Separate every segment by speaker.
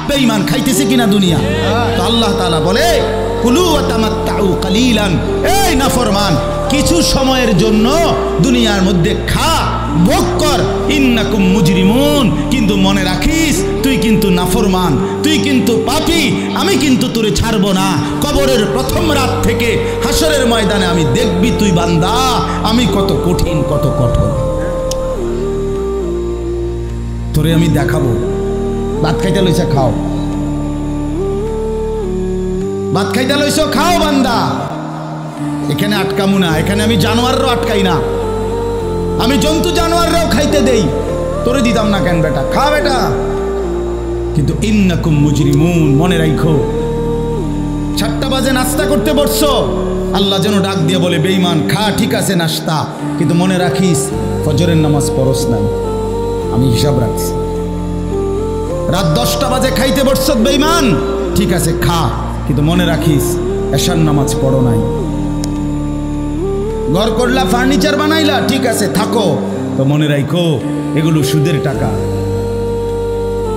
Speaker 1: বেঈমান খাইতেছে কিনা দুনিয়া? তো আল্লাহ তাআলা বলে কুলু ওয়া তামাত্তাউ কালিলান, এই নাফরমান কিছু সময়ের জন্য দুনিয়ার মধ্যে খা, ভোগ কর, ইন্নাকুম মুজরিমুন, কিন্তু মনে রাখিস তুই কিন্তু নাফরমান, তুই কিন্তু পাপী, আমি কিন্তু তোরে ছাড়বো না। কবরের প্রথম রাত থেকে হাসরের ময়দানে আমি দেখবি তুই বান্দা আমি কত কঠিন কত কঠোর, তোরে আমি দেখাবো। ভাত খাইতে লইছে খাও, ভাত খাইতে লইছ খাও বান্দা, এখানে আটকামু না, এখানে আমি জানোয়াররাও আটকাই না, আমি জন্তু জানোয়াররাও খাইতে দেই, তোরে দিতাম না কেন বেটা, খা বেটা। কিন্তু ইন্নাকুম মুজরিমুন, মনে রাখো 7টা বাজে নাস্তা করতে বসছো, আল্লাহ যেন ডাক দিয়ে বলে বেঈমান খা, ঠিক আছে নাস্তা, কিন্তু মনে রাখিস ফজরের নামাজ পড়স না, আমি হিসাব রাখছি। রাত 10টা বাজে খাইতে বসছো বেঈমান, ঠিক আছে খা, কিন্তু মনে রাখিস এশার নামাজ পড়ো নাই। ঘর করলা, ফার্নিচার বানাইলা, ঠিক আছে থাকো, তো মনে রাখো এগুলো সুদের টাকা,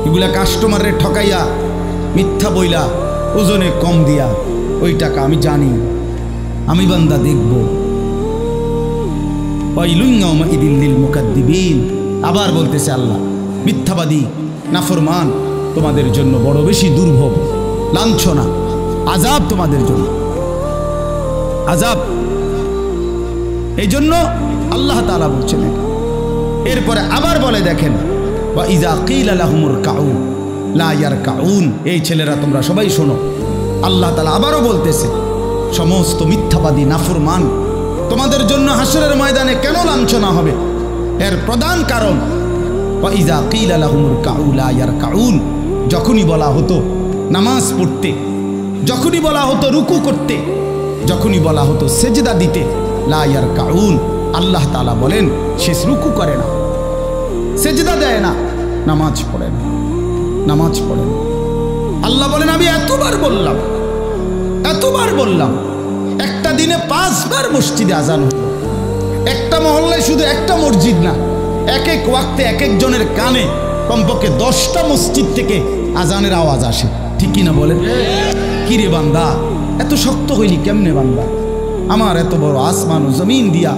Speaker 1: এগুলা কাস্টমারে ঠকাইয়া মিথ্যা বইলা ওজনে কম দিয়া ওই টাকা আমি জানি, আমি বান্দা দেখব। আবার বলতেছে আল্লাহ, মিথ্যাবাদী নাফরমান তোমাদের জন্য বড় বেশি দুর্ভোগ, লাঞ্ছনা, আযাব তোমাদের জন্য, আযাব। এই জন্য আল্লাহ তাআলা বলছেন। এরপরে আবার বলে দেখেন, ওয়া ইযা কিলা লাহুমুর কাউ লা ইয়ারকাউন, এই ছেলেরা তোমরা সবাই শোনো, আল্লাহ তাআলা আবারও বলতেছে সমস্ত মিথ্যাবাদী নাফরমান তোমাদের জন্য হাসরের ময়দানে কেন লাঞ্ছনা হবে, এর প্রধান কারণ ওয়া ইযা কিলা লাহুমুর কাউ লা ইয়ারকাউন, যখনই বলা হতো নামাজ পড়তে, যখনই বলা হতো রুকু করতে, যখনই বলা হতো সেজদা দিতে, লা ইয়ারকাউন, আল্লাহ তাআলা বলেন সে রুকু করে না, সেজদা দেয় না, নামাজ পড়ে না, নামাজ পড়ে না। আল্লাহ বলেন আমি এতবার বললাম, এতবার বললাম, একটা দিনে 5 বার মসজিদে আজান হলো, একটা মহল্লায় শুধু একটা মসজিদ না, এক এক ওয়াক্তে এক একজনের কানে কমপক্ষে 10টা মসজিদ থেকে আজানের আওয়াজ আসে, ঠিক কিনা বলেন? কিরে বান্দা এত শক্ত হইলি কেমনে বান্দা, আমার এত বড় আসমান ও জমিন দিয়া,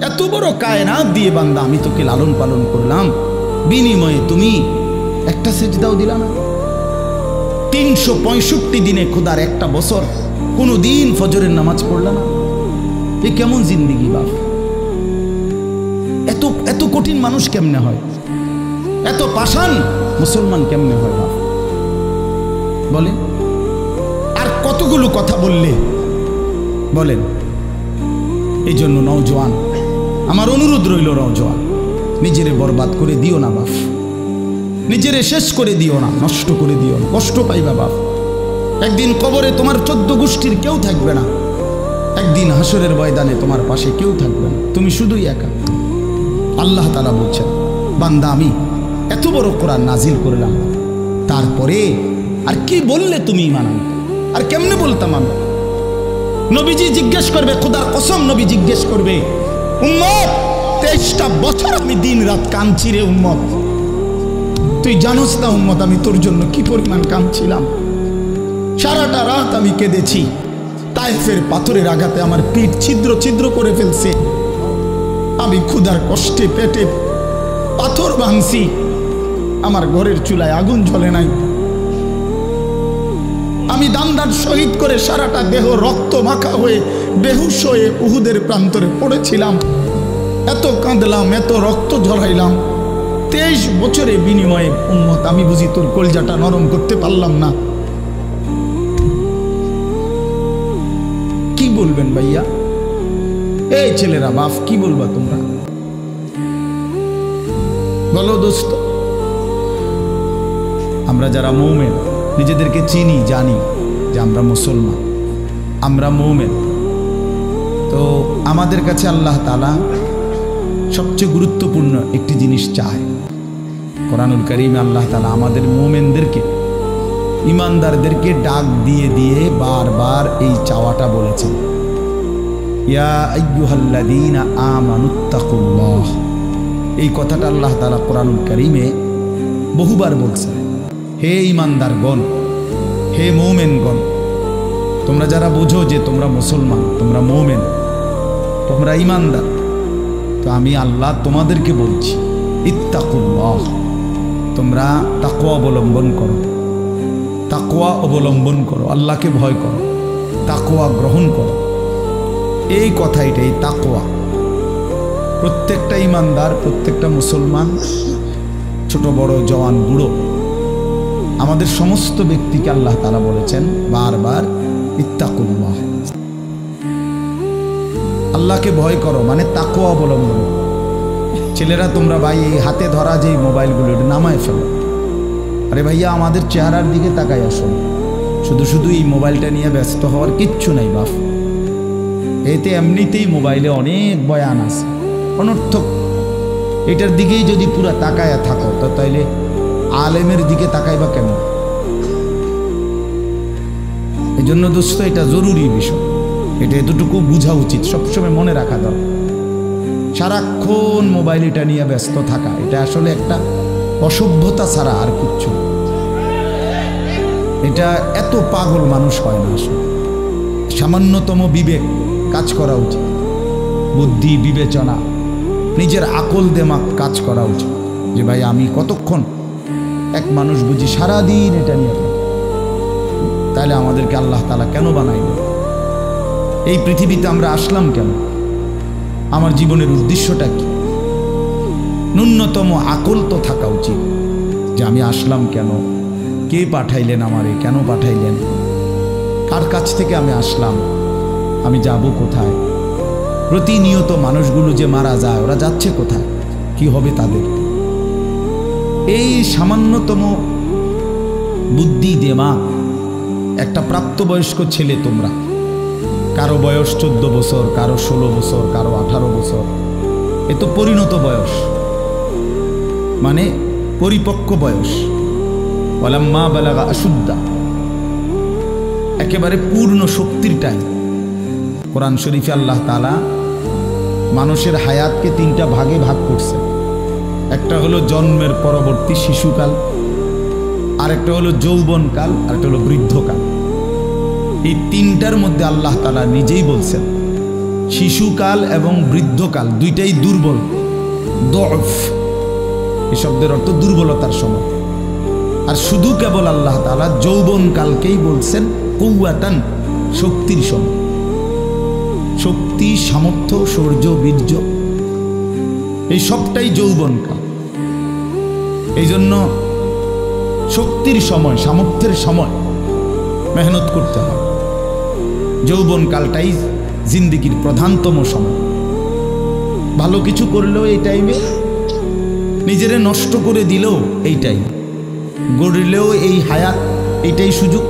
Speaker 1: এত বড় কায়নাত দিয়ে বান্দা আমি তোকে লালন পালন করলাম, বিনিময়ে তুমি একটা সেজদাও দিলা না। 365 দিনে খোদার একটা বছর কোনো দিন ফজরের নামাজ পড়লা না, এ কেমন জিন্দিগি বাপ? এত এত কঠিন মানুষ কেমনে হয়, এত পাষাণ মুসলমান কেমনে হয় বাপ বলেন? আর কতগুলো কথা বললে বলেন। এই জন্য নওজোয়ান, আমার অনুরোধ রইল, নওজোয়ান নিজেরে বরবাদ করে দিও না বাপ, নিজেরে শেষ করে দিও না, নষ্ট করে দিও না, কষ্ট পাইবা বাপ। একদিন কবরে তোমার 14 গোষ্ঠীর কেউ থাকবে না, একদিন হাসরের ময়দানে তোমার পাশে কেউ থাকবে না, তুমি শুধুই একা। আল্লাহ তাআলা বলছেন বান্দা আমি এত বড় কোরআন নাজিল করলাম, তারপরে আর কি বললে তুমি ঈমান আনতে, আর কেমনে বলতাম আমি? নবীজি জিজ্ঞেস করবে, খোদার কসম নবী জিজ্ঞেস করবে, উম্মত 23টা বছর আমি দিন রাত কাঁদছি রে উম্মত, তুই জানোস না উম্মত আমি তোর জন্য কি পরিমাণ কাঁদছিলাম, সারাটা রাত আমি কেঁদেছি, তায়েফের পাথরের আঘাতে আমার পিঠ ছিদ্র ছিদ্র করে ফেলছে, আমি ক্ষুধার কষ্টে পেটে পাথর ভাঙছি, আমার ঘরের চুলায় আগুন জ্বলে নাই, আমি দান্দার শহীদ করে সারাটা দেহ রক্ত মাখা হয়ে বেহুশ হয়ে উহুদের প্রান্তরে পড়েছিলাম, এত কাঁদলাম, এত রক্ত ঝরাইলাম, 23 বছরে বিনিময়ে উম্মত আমি বুঝি তোর কলজাটা নরম করতে পারলাম না। কি বলবেন ভাইয়া? এই ছেলেরা বাপ কি বলবা তোমরা বলো দোস্ত? আমরা যারা মুমিন নিজেদেরকে চিনি, জানি যে আমরা মুসলমান, আমরা মুমিন, তো আমাদের কাছে আল্লাহ তাআলা সবচেয়ে গুরুত্বপূর্ণ একটি জিনিস চায়। কোরআনুল কারীমে আল্লাহ তাআলা আমাদের মুমিনদেরকে, ইমানদারদেরকে ডাক দিয়ে দিয়ে বারবার এই চাওয়াটা বলেছেন, ইয়া আইয়ুহাল্লাযীনা আমানুত্তাকুল্লাহ। এই কথাটা আল্লাহ তাআলা কোরআনুল কারীমে বহুবার বলছেন। হে ঈমানদারগণ, হে মুমিনগণ, তোমরা যারা বুঝো যে তোমরা মুসলমান, তোমরা মুমিন, তোমরা ঈমানদার, তো আমি আল্লাহ তোমাদেরকে বলছি ইত্তাকুল্লাহ, তোমরা তাকওয়া অবলম্বন করো, তাকওয়া অবলম্বন করো, আল্লাহকে ভয় করো, তাকওয়া গ্রহণ করো। এই কথা, এটাই তাকওয়া। প্রত্যেকটা ঈমানদার, প্রত্যেকটা মুসলমান, ছোট বড়, জওয়ান বুড়ো, আমাদের সমস্ত ব্যক্তিকে আল্লাহ তাআলা বলেছেন বারবার ইত্তাকুল্লাহ, আল্লাহকে ভয় করো, মানে তাকওয়া অবলম্বন। ছেলেরা তোমরা ভাই এই হাতে ধরা যে মোবাইলগুলো এটা নামায় ফেলো। আরে ভাইয়া, আমাদের চেহারার দিকে তাকাই আসো, শুধু শুধু এই মোবাইলটা নিয়ে ব্যস্ত হওয়ার কিচ্ছু নাই বাপ। এতে এমনিতেই মোবাইলে অনেক বয়ান আছে অনর্থক, এটার দিকেই যদি পুরা তাকায়া থাকো তো তাইলে আলেমের দিকে তাকাইবা কেন? এই জন্য দোস্ত, এটা জরুরি বিষয়, এটা এতটুকু বোঝা উচিত, সবসময় মনে রাখা দরকার। সারাক্ষণ মোবাইল এটা নিয়ে ব্যস্ত থাকা, এটা আসলে একটা অসভ্যতা ছাড়া আর কিচ্ছু। এটা এত পাগল মানুষ হয় না আসলে। সামান্যতম বিবেক কাজ করা উচিত, বুদ্ধি বিবেচনা, নিজের আকল দেমাগ কাজ করা উচিত যে ভাই আমি কতক্ষণ। এক মানুষ বুঝি সারাদিন এটা নিয়ে থাকে, তাহলে আমাদেরকে আল্লাহ তাআলা কেন বানাইলেন? এই পৃথিবীতে আমরা আসলাম কেন? আমার জীবনের উদ্দেশ্যটা কি? ন্যূনতম আকল তো থাকা উচিত যে আমি আসলাম কেন, কে পাঠাইলেন আমারে, কেন পাঠাইলেন, কার কাছ থেকে আমি আসলাম, আমি যাব কোথায়। প্রতিনিয়ত মানুষগুলো যে মারা যায়, ওরা যাচ্ছে কোথায়, কি হবে তাদের? এই সামান্যতম বুদ্ধি দেমাগ একটা প্রাপ্তবয়স্ক ছেলে, তোমরা কারো বয়স 14 বছর, কারো 16 বছর, কারো 18 বছর, এ তো পরিণত বয়স, মানে পরিপক্ক বয়স। ওয়ালাম্মা বালাগা আশুদ্দা, একেবারে পূর্ণ শক্তির টাইম। কোরআন শরীফে আল্লাহ তাআলা মানুষের হায়াতকে 3টা ভাগে ভাগ করছে। একটা হলো জন্মের পরবর্তী শিশুকাল, আরেকটা হলো যৌবনকাল, আরেকটা হলো বৃদ্ধকাল। এই 3টার মধ্যে আল্লাহ তাআলা নিজেই বলছেন শিশুকাল এবং বৃদ্ধকাল দুইটাই দুর্বল, দফ, এই শব্দের অর্থ দুর্বলতার সময়। আর শুধু কেবল আল্লাহ তাআলা যৌবনকালকেই বলছেন কুওয়াতান, শক্তির সময়। শক্তি, সামর্থ্য, শৌর্য, বীর্য, এই সবটাই যৌবনকাল। এই জন্য শক্তির সময়, সামর্থ্যের সময় মেহনত করতে হয়। যৌবনকালটাই জিন্দেগির প্রধানতম সময়। ভালো কিছু করলেও এই টাইমে, নিজেরে নষ্ট করে দিলেও এই টাইম, গড়লেও এই হায়াত, এইটাই সুযোগ,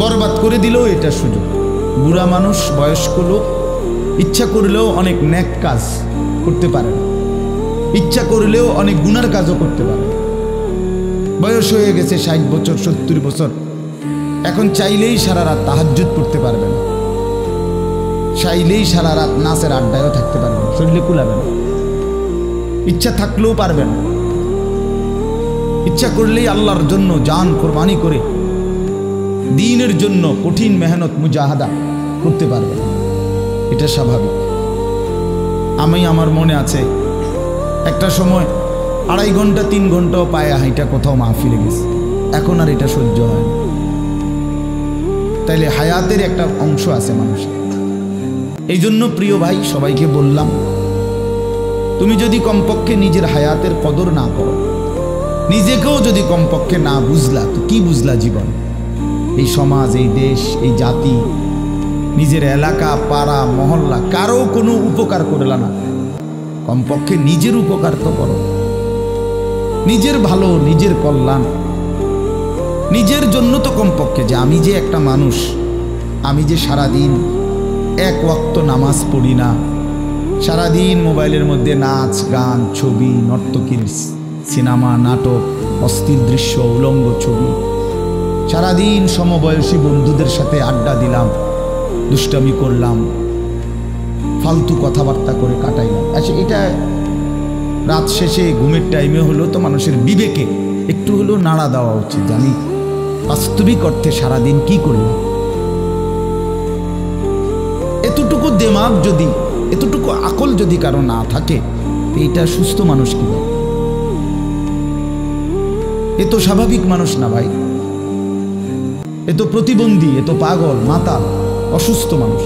Speaker 1: বরবাদ করে দিলেও এটা সুযোগ। বুড়া মানুষ, বয়স্ক লোক ইচ্ছা করলেও অনেক নেক কাজ করতে পারে না, ইচ্ছা করলেও অনেক গুনার কাজও করতে পারে। বয়স হয়ে গেছে 60 বছর, 70 বছর, এখন চাইলেই সারা রাত তাহাজ্জুদ পড়তে পারবে না, চাইলেই সারা রাত নাচের আড্ডায়ও থাকতে পারবে না, শরীরে কুলাবে না, ইচ্ছা থাকলেও পারবে না। ইচ্ছা করলেই আল্লাহর জন্য জান কোরবানি করে দ্বীনের জন্য কঠিন মেহনত মুজাহাদা করতে পারবে না, এটা স্বাভাবিক। আমার মনে আছে একটা সময় 2.5 ঘন্টা 3 ঘন্টাও পায়ে হাইটা কোথাও মাহফিলে গেছে, এখন আর এটা সহ্য হয় না। তাইলে হায়াতের একটা অংশ আছে মানুষের। এই জন্য প্রিয় ভাই, সবাইকে বললাম, তুমি যদি কমপক্ষে নিজের হায়াতের কদর না করো, নিজেকেও যদি কমপক্ষে না বুঝলা, তো কি বুঝলা জীবন? এই সমাজ, এই দেশ, এই জাতি, নিজের এলাকা, পাড়া, মহল্লা, কারো কোনো উপকার করলা না, কমপক্ষে নিজের উপকার তো করো। নিজের ভালো, নিজের কল্যাণ, নিজের জন্য তো কমপক্ষে, যে আমি যে একটা মানুষ, আমি যে সারাদিন 1 ওয়াক্ত নামাজ পড়ি না, সারাদিন মোবাইলের মধ্যে নাচ, গান, ছবি, নর্তকীর সিনেমা, নাটক, অস্থির দৃশ্য, উলঙ্গ ছবি, সারাদিন সমবয়সী বন্ধুদের সাথে আড্ডা দিলাম, দুষ্টামি করলাম, ফালতু কথাবার্তা করে কাটাইলাম। আচ্ছা, এটা রাত শেষে ঘুমের টাইমে হলো তো মানুষের বিবেকে একটু হলেও নাড়া দেওয়া উচিত, জানি বাস্তবিক অর্থে সারাদিন কি করলাম। এতটুকু দেমাগ যদি, এতটুকু আকল যদি কারো না থাকে, এটা সুস্থ মানুষ কি বলে? এ তো স্বাভাবিক মানুষ না ভাই, এ তো প্রতিবন্ধী, এ তো পাগল, মাতাল, অসুস্থ মানুষ।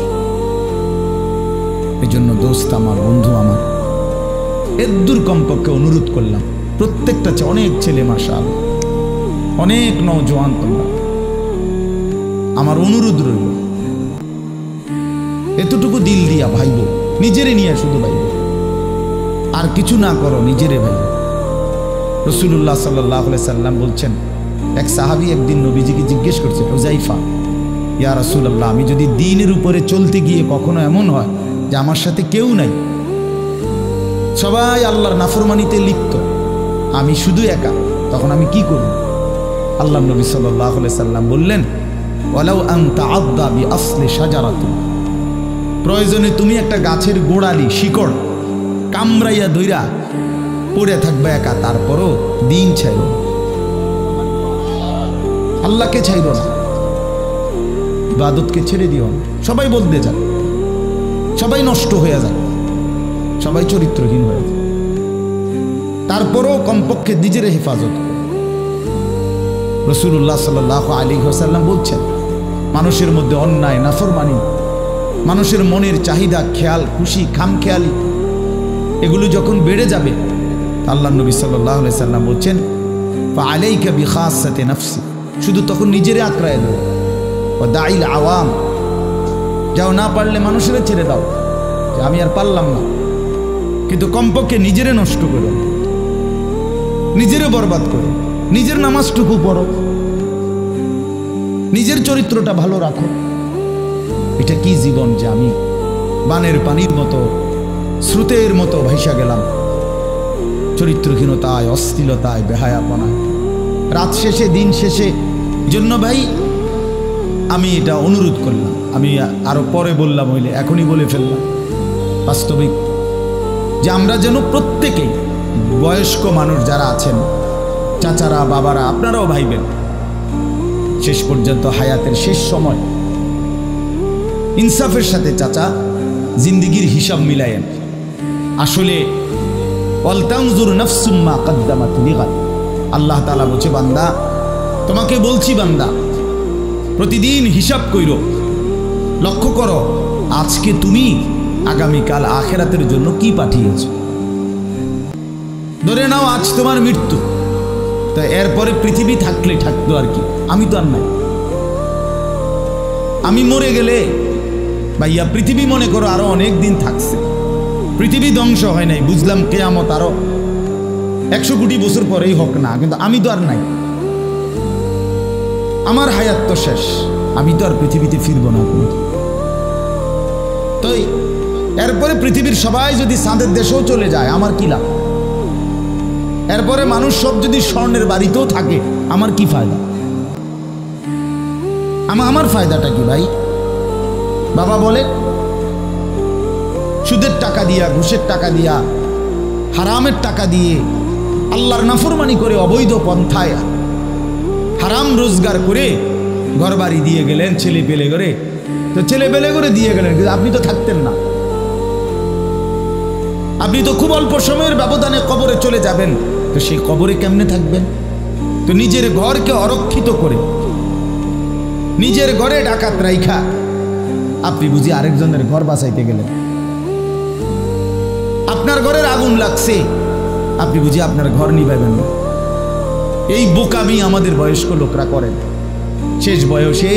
Speaker 1: এই জন্য দোস্ত আমার, বন্ধু আমার, এদ্দুর কমপক্ষে অনুরোধ করলাম, প্রত্যেকটা অনেক ছেলে মাশাআল্লাহ, অনেক নওজোয়ান, তোমরা আমার অনুরোধ রইল, এতটুকু দিল দিয়া ভাইব, নিজেরে নিয়ে শুধু ভাইব, আর কিছু না করো, নিজেরে ভাইব। রাসূলুল্লাহ সাল্লাল্লাহু আলাইহি সাল্লাম বলছেন, এক সাহাবী একদিন নবীজিকে জিজ্ঞেস করছে, হুযাইফা, ইয়া রাসূলুল্লাহ, আমি যদি দ্বীনের উপরে চলতে গিয়ে কখনো এমন হয় যে আমার সাথে কেউ নাই, সবাই আল্লাহর নাফরমানিতে লিপ্ত, আমি শুধু একা, তখন আমি কি করব? আল্লাহ নবী সাল্লাল্লাহু আলাইহি সাল্লাম বললেন, ওয়ালাউ আন তাআদ্দা বিআসলি শাজারাতিন, প্রয়োজনে তুমি একটা গাছের গোড়ালি, শিকড় কামড়াইয়া ধইরা পড়ে থাকবে একা, তারপরও দিন ছাইর না, আল্লাহকে ছাইর না, ইবাদতকে ছেড়ে দিও না। সবাই বলতে যায়, সবাই নষ্ট হয়ে যায়, সবাই চরিত্রহীন হয়ে যায়, তারপরও কমপক্ষে নিজের হেফাজত করে। রাসূলুল্লাহ সাল্লাল্লাহু আলাইহি ওয়াসাল্লাম বলছেন, মানুষের মধ্যে অন্যায়, নাফরমানি, মানুষের মনের চাহিদা, খেয়াল খুশি, খামখেয়ালি, এগুলো যখন বেড়ে যাবে, আল্লাহ নবী সাল্লাল্লাহু আলাইহি সাল্লাম বলছেন, ফাআলাইকা বিখাসাতি নাফসি, শুধু তখন নিজেরে আঁকড়ায় দাও, ওয়া দাইল আওয়াম, যাও না পারলে মানুষেরা ছেড়ে দাও যে আমি আর পারলাম না, কিন্তু কমপক্ষে নিজেরে নষ্ট করো, নিজেরে বরবাদ করো, নিজের নামাজটুকু পড়ো, নিজের চরিত্রটা ভালো রাখো। এটা কি জীবন যে আমি বানের পানির মতো, স্রোতের মতো ভাইসা গেলাম, চরিত্রহীনতায়, অশ্লীলতায়, বেহায়াপনায়, রাত শেষে, দিন শেষে। জন্য ভাই আমি এটা অনুরোধ করলাম, আমি আরো পরে বললাম হইলে এখনই বলে ফেললাম, বাস্তবিক যে আমরা যেন প্রত্যেকেই, বয়স্ক মানুষ যারা আছেন, চাচারা, বাবারা, আপনারাও ভাইবেন, শেষ পর্যন্ত হায়াতের শেষ সময় ইনসাফের সাথে চাচা জিন্দিগির হিসাব মিলায়েন। আসলে ওয়ালতানজুর নাফসুম মা কদ্দামাত লিগাদ, আল্লাহ তাআলা বলছে, বান্দা তোমাকে বলছি, বান্দা প্রতিদিন হিসাব কইরো, লক্ষ্য করো আজকে তুমি আগামীকাল আখিরাতের জন্য কি পাঠিয়েছো। ধরে নাও আজ তোমার মৃত্যু, তা এরপরে পৃথিবী থাকলে থাকতো আর কি, আমি তো আর নাই। আমি মরে গেলে ভাইয়া পৃথিবী মনে করো আরো অনেক দিন থাকছে, পৃথিবী ধ্বংস হয় নাই, বুঝলাম কিয়ামত আরো 100 কোটি বছর পরেই হোক না, কিন্তু আমি তো আর নাই, আমার হায়াত তো শেষ, আমি তো আর পৃথিবীতে ফিরবো না। তো এরপরে পৃথিবীর সবাই যদি চাঁদের দেশেও চলে যায়, আমার কি লাভ? এরপরে মানুষ সব যদি স্বর্ণের বাড়িতেও থাকে, আমার কি ফায়দা? আমার ফায়দাটা কি ভাই? বাবা বলে, সুদের টাকা দিয়া, ঘুষের টাকা দিয়া, হারামের টাকা দিয়ে, আল্লাহর নাফরমানি করে, অবৈধ পন্থায় হারাম রোজগার করে ঘর বাড়ি দিয়ে গেলেন, ছেলে পেলে করে, তো ছেলে পেলে করে দিয়ে গেলেন, কিন্তু আপনি তো থাকতেন না, আপনি তো খুব অল্প সময়ের ব্যবধানে কবরে চলে যাবেন, তো সেই কবরে কেমনে থাকবেন? তো নিজের ঘরকে অরক্ষিত করে, নিজের ঘরে ডাকাত রাইখা আপনি বুঝি আরেকজনের ঘর বাঁচাইতে গেলেন। আপনার ঘরের আগুন লাগছে, আপনি বুঝি আপনার ঘর নিভাবেন না। এই বোকামি আমাদের বয়স্ক লোকরা করেন। শেষ বয়সে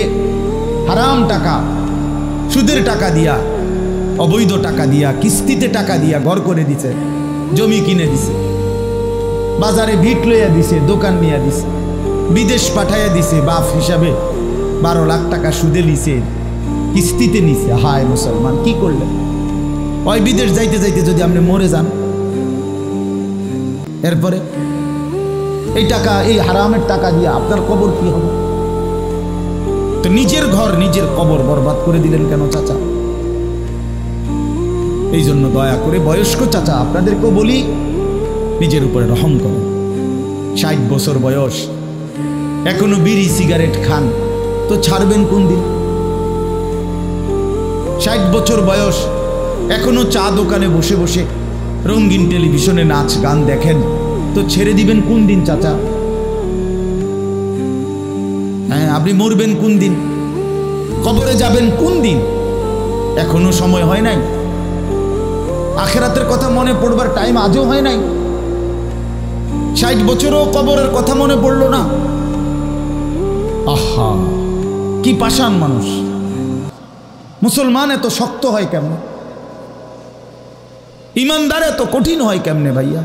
Speaker 1: হারাম টাকা, সুদের টাকা দিয়া, অবৈধ টাকা দিয়া, কিস্তিতে টাকা দিয়া ঘর করে দিছে, জমি কিনে দিছে, বাজারে ভিট লইয়া দিছে, দোকান নিয়ে দিছে, বিদেশ পাঠাইয়া দিছে, বাপ হিসাবে 12 লাখ টাকা সুদে লিছে, কিস্তিতে নিছে। হায় মুসলমান, কি করলেন? ওই বিদেশ যাইতে যাইতে যদি আপনি মরে যান, এরপরে এই টাকা, এই হারামের টাকা দিয়ে আপনার কবর কি হবে? তো নিজের ঘর, নিজের কবর বরবাদ করে দিলেন কেন চাচা? এই জন্য দয়া করে বয়স্ক চাচা আপনাদেরকেও বলি, নিজের উপরে রহম করুন, 60 বছর বয়স, এখনো বিড়ি সিগারেট খান, তো ছাড়বেন কোন দিন? 60 বছর বয়স, এখনো চা দোকানে বসে বসে রঙিন টেলিভিশনে নাচ গান দেখেন, তো ছেড়ে দিবেন কোন দিন চাচা? হ্যাঁ, আপনি মরবেন কোন দিন? কবরে যাবেন কোন দিন? এখনো সময় হয় নাই। আখিরাতের কথা মনে পড়বার টাইম আজও হয় নাই। 60 বছরও কবরের কথা মনে পড়লো না। আহা, কি পাষাণ মানুষ! মুসলমান এত শক্ত হয় কেমনে? ইমানদার এত কঠিন হয় কেমনে ভাইয়া?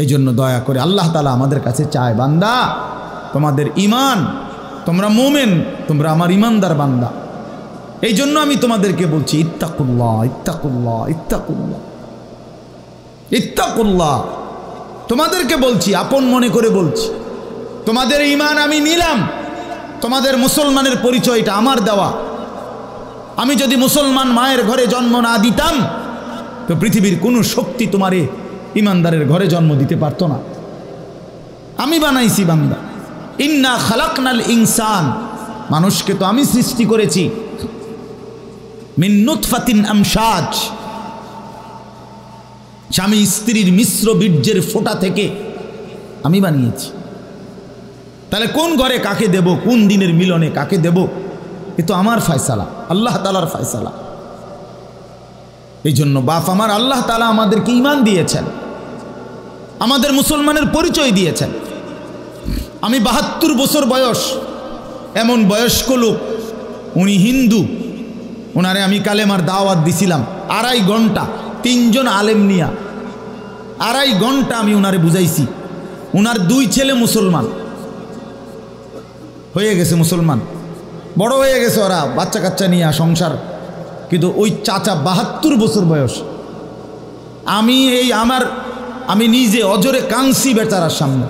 Speaker 1: এই জন্য দয়া করে আল্লাহ তাআলা আমাদের কাছে চায়, বান্দা তোমাদের ইমান, তোমরা মোমেন, তোমরা আমার ইমানদার বান্দা। এই জন্য আমি তোমাদেরকে বলছি ইত্তাকুল্লাহ, ইত্তাকুল্লাহ, ইত্তাকুল্লাহ, ইত্তাকুল্লাহ। তোমাদেরকে বলছি, আপন মনে করে বলছি, তোমাদের ইমান আমি নিলাম। তোমাদের মুসলমানের পরিচয়টা আমার দেওয়া। আমি যদি মুসলমান মায়ের ঘরে জন্ম না দিতাম, তো পৃথিবীর কোনো শক্তি তোমারে ইমানদারের ঘরে জন্ম দিতে পারতো না। আমি বানাইছি বান্দা। ইন্না খালাকনাল ইনসান, মানুষকে তো আমি সৃষ্টি করেছি মিন নুতফাতিন আমশাজ, স্বামী স্ত্রীর মিশ্র বীর্যের ফোঁটা থেকে আমি বানিয়েছি। তাহলে কোন ঘরে কাকে দেব, কোন দিনের মিলনে কাকে দেব, এ তো আমার ফয়সালা, আল্লাহ তাআলার ফয়সালা। এই জন্য বাপ আমার, আল্লাহ তাআলা আমাদেরকে ঈমান দিয়েছেন, আমাদের মুসলমানের পরিচয় দিয়েছেন। আমি 72 বছর বয়স, এমন বয়স্ক লোক, উনি হিন্দু, ওনারে আমি কালেমার দাওয়াত দিছিলাম 2.5 ঘন্টা, 3 জন আলেম নিয়া 2.5 ঘন্টা আমি ওনারে বুঝাইছি। ওনার 2 ছেলে মুসলমান হয়ে গেছে, মুসলমান বড় হয়ে গেছে, ওরা বাচ্চা কাচ্চা নিয়ে সংসার। কিন্তু ওই চাচা 72 বছর বয়স, আমি নিজে অজরে কাঁদছি বেচারার সামনে,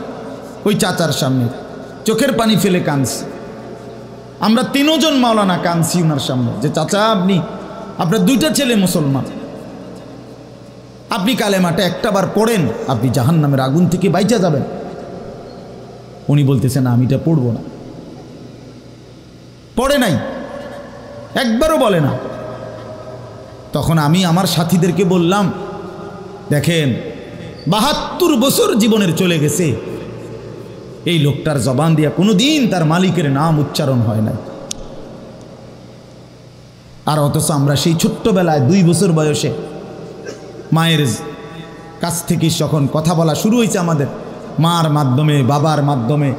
Speaker 1: ওই চাচার সামনে চোখের পানি ফেলে কাঁদছি। আমরা 3 জন মাওলানা কাঁদছি ওনার সামনে, যে চাচা আপনার 2টা ছেলে মুসলমান, আপনি কালেমাটা একটাবার পড়েন, আপনি জাহান্নামের আগুন থেকে বাইচা যাবেন। উনি বলতেছেন আমি এটা পড়বো না, পড়ে নাই, একবারও বলে না। তখন আমি আমার সাথীদেরকে বললাম, দেখেন 72 বছর জীবনের চলে গেছে, এই লোকটার জবান দিয়া কোনোদিন তার মালিকের নাম উচ্চারণ হয় না। আর অথচ আমরা সেই ছোট্টবেলায় 2 বছর বয়সে মায়ের কাছ থেকে যখন কথা বলা শুরু হয়েছে আমাদের, মার মাধ্যমে, বাবার মাধ্যমে,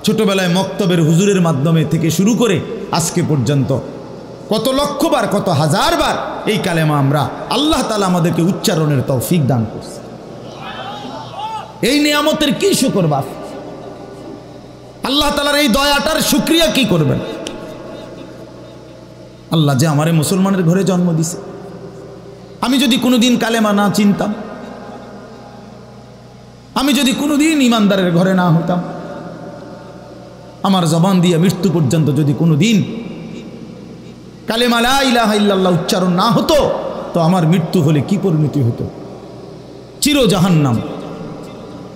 Speaker 1: ছোটবেলায় মক্তবের হুজুরের মাধ্যমে থেকে শুরু করে আজকে পর্যন্ত কত লক্ষবার, কত হাজারবার এই কালেমা আমরা, আল্লাহ তাআলা আমাদেরকে উচ্চারণের তৌফিক দান করছে। এই নিয়ামতের কি শুকর বাপ? আল্লাহ তাআলার এই দয়াটার শুকরিয়া কি করবেন? আল্লাহ যে আমারে মুসলমানের ঘরে জন্ম দিছে। আমি যদি কোনোদিন কালেমা না চিনতাম, আমি যদি কোনোদিন ইমানদারের ঘরে না হতাম, আমার জবান দিয়ে মৃত্যু পর্যন্ত যদি কোনোদিন কালেমা লা ইলাহা ইল্লাল্লাহ উচ্চারণ না হতো, তো আমার মৃত্যু হলে কি পরিণতি হতো? চির জাহান্নাম।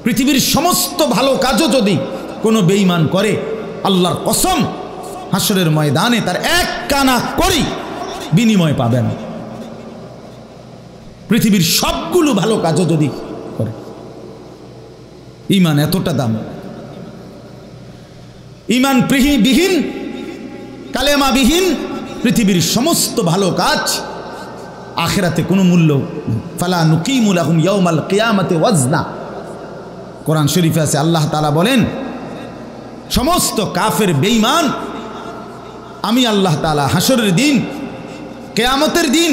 Speaker 1: পৃথিবীর সমস্ত ভালো কাজও যদি কোনো বেঈমান করে, আল্লাহর কসম হাসরের ময়দানে তার 1 কানা করি বিনিময় পাবে না। পৃথিবীর সবগুলো ভালো কাজও যদি করে, ঈমান এতটা দাম। ঈমান বিহীন, কালেমা বিহীন পৃথিবীর সমস্ত ভালো কাজ আখিরাতে কোনো মূল্য। ফালা নুকিমু লাহুম ইয়াউমাল কিয়ামাতি ওয়াজনা। কোরআন শরীফে আছে, আল্লাহ তাআলা বলেন, সমস্ত কাফের বেঈমান আমি আল্লাহ তাআলা হাসরের দিন, কিয়ামতের দিন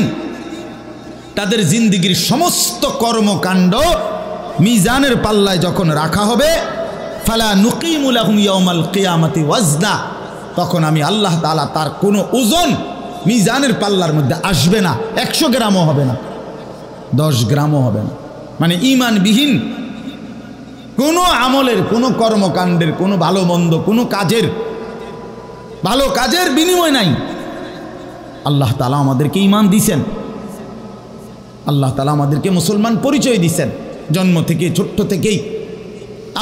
Speaker 1: তাদের জিন্দেগীর সমস্ত কর্মকাণ্ড মিজানের পাল্লায় যখন রাখা হবে, ফালা নুকিমু লাহুম ইয়াউমাল কিয়ামাতি ওয়াজনা, তখন আমি আল্লাহ তাআলা তার কোনো ওজন মিজানের পাল্লার মধ্যে আসবে না। 100 গ্রামও হবে না, 10 গ্রামও হবে না। মানে ঈমানবিহীন কোনো আমলের, কোনো কর্মকাণ্ডের, কোনো ভালো মন্দ, কোনো কাজের, ভালো কাজের বিনিময় নাই। আল্লাহ তাআলা আমাদেরকে ঈমান দিয়েছেন, আল্লাহ তাআলা আমাদেরকে মুসলমান পরিচয় দিয়েছেন। জন্ম থেকে ছোট্ট থেকেই